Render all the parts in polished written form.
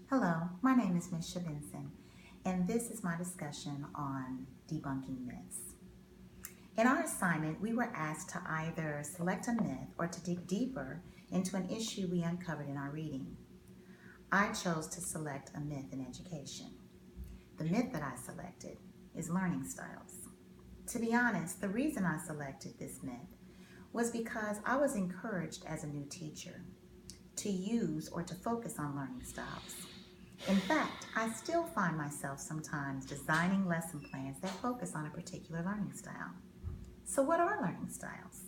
Hello, my name is Ms. Shavinson, and this is my discussion on debunking myths. In our assignment, we were asked to either select a myth or to dig deeper into an issue we uncovered in our reading. I chose to select a myth in education. The myth that I selected is learning styles. To be honest, the reason I selected this myth was because I was encouraged as a new teacher to use or to focus on learning styles. In fact, I still find myself sometimes designing lesson plans that focus on a particular learning style. So what are learning styles?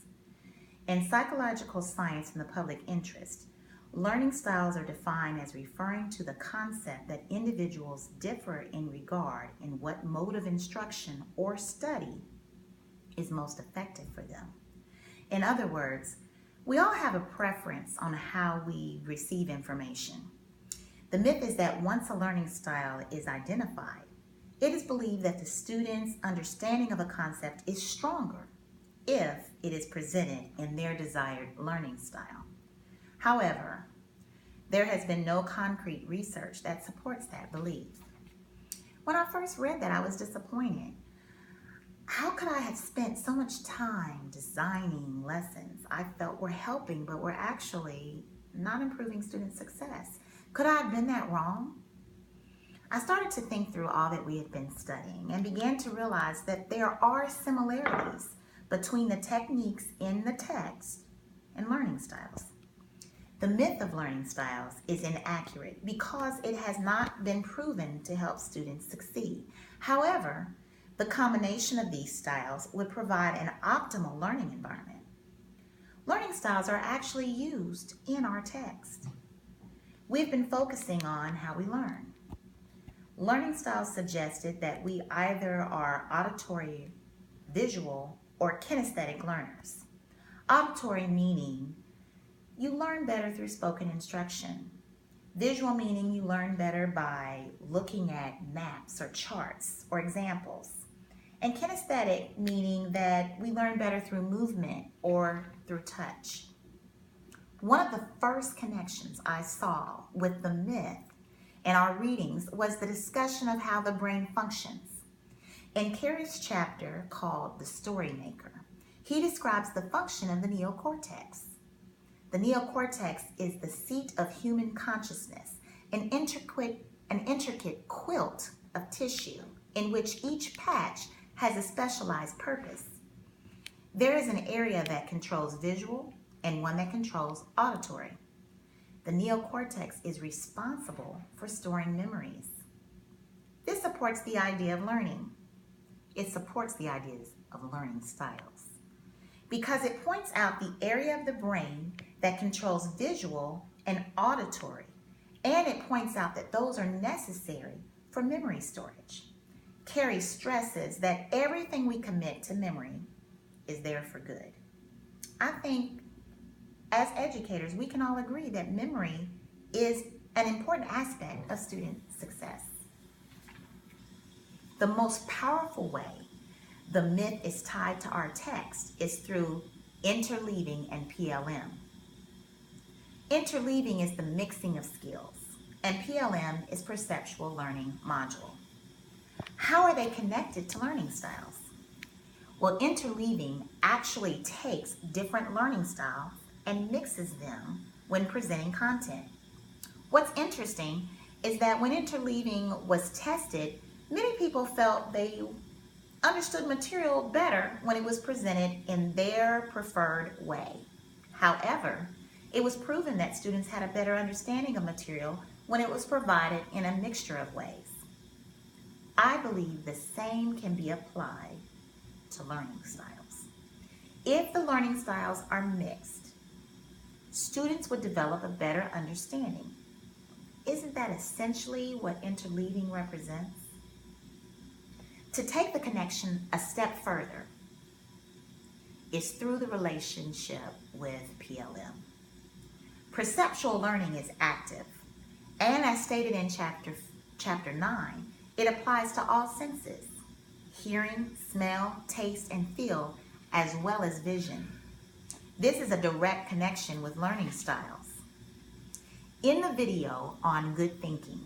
In psychological science and the public interest, learning styles are defined as referring to the concept that individuals differ in regard in what mode of instruction or study is most effective for them. In other words, we all have a preference on how we receive information. The myth is that once a learning style is identified, it is believed that the student's understanding of a concept is stronger if it is presented in their desired learning style. However, there has been no concrete research that supports that belief. When I first read that, I was disappointed. How could I have spent so much time designing lessons I felt were helping but were actually not improving student success? Could I have been that wrong? I started to think through all that we had been studying and began to realize that there are similarities between the techniques in the text and learning styles. The myth of learning styles is inaccurate because it has not been proven to help students succeed. However, the combination of these styles would provide an optimal learning environment. Learning styles are actually used in our text. We've been focusing on how we learn. Learning styles suggested that we either are auditory, visual, or kinesthetic learners. Auditory meaning you learn better through spoken instruction. Visual meaning you learn better by looking at maps or charts or examples. And kinesthetic meaning that we learn better through movement or through touch. One of the first connections I saw with the myth in our readings was the discussion of how the brain functions. In Carey's chapter called The Story Maker, he describes the function of the neocortex. The neocortex is the seat of human consciousness, an intricate quilt of tissue in which each patch has a specialized purpose. There is an area that controls visual and one that controls auditory. The neocortex is responsible for storing memories. This supports the idea of learning. It supports the ideas of learning styles because it points out the area of the brain that controls visual and auditory, and it points out that those are necessary for memory storage. Carey stresses that everything we commit to memory is there for good. I think as educators, we can all agree that memory is an important aspect of student success. The most powerful way the myth is tied to our text is through interleaving and PLM. Interleaving is the mixing of skills, and PLM is perceptual learning module. How are they connected to learning styles? Well, interleaving actually takes different learning styles and mixes them when presenting content. What's interesting is that when interleaving was tested, many people felt they understood material better when it was presented in their preferred way. However, it was proven that students had a better understanding of material when it was provided in a mixture of ways. I believe the same can be applied to learning styles. If the learning styles are mixed, students would develop a better understanding. Isn't that essentially what interleaving represents? To take the connection a step further is through the relationship with PLM. Perceptual learning is active, and as stated in chapter 9, it applies to all senses: hearing, smell, taste, and feel, as well as vision. This is a direct connection with learning styles. In the video on good thinking,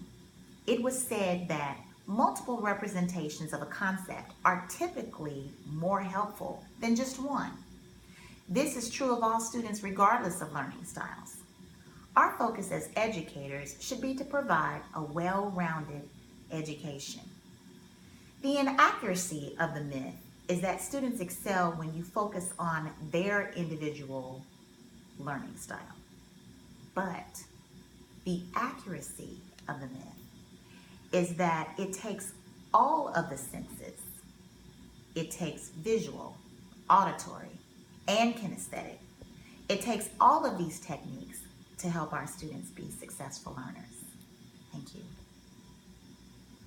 it was said that multiple representations of a concept are typically more helpful than just one. This is true of all students regardless of learning styles. Our focus as educators should be to provide a well-rounded education. The inaccuracy of the myth is that students excel when you focus on their individual learning style. But the accuracy of the myth is that it takes all of the senses. It takes visual, auditory, and kinesthetic. It takes all of these techniques to help our students be successful learners. Thank you.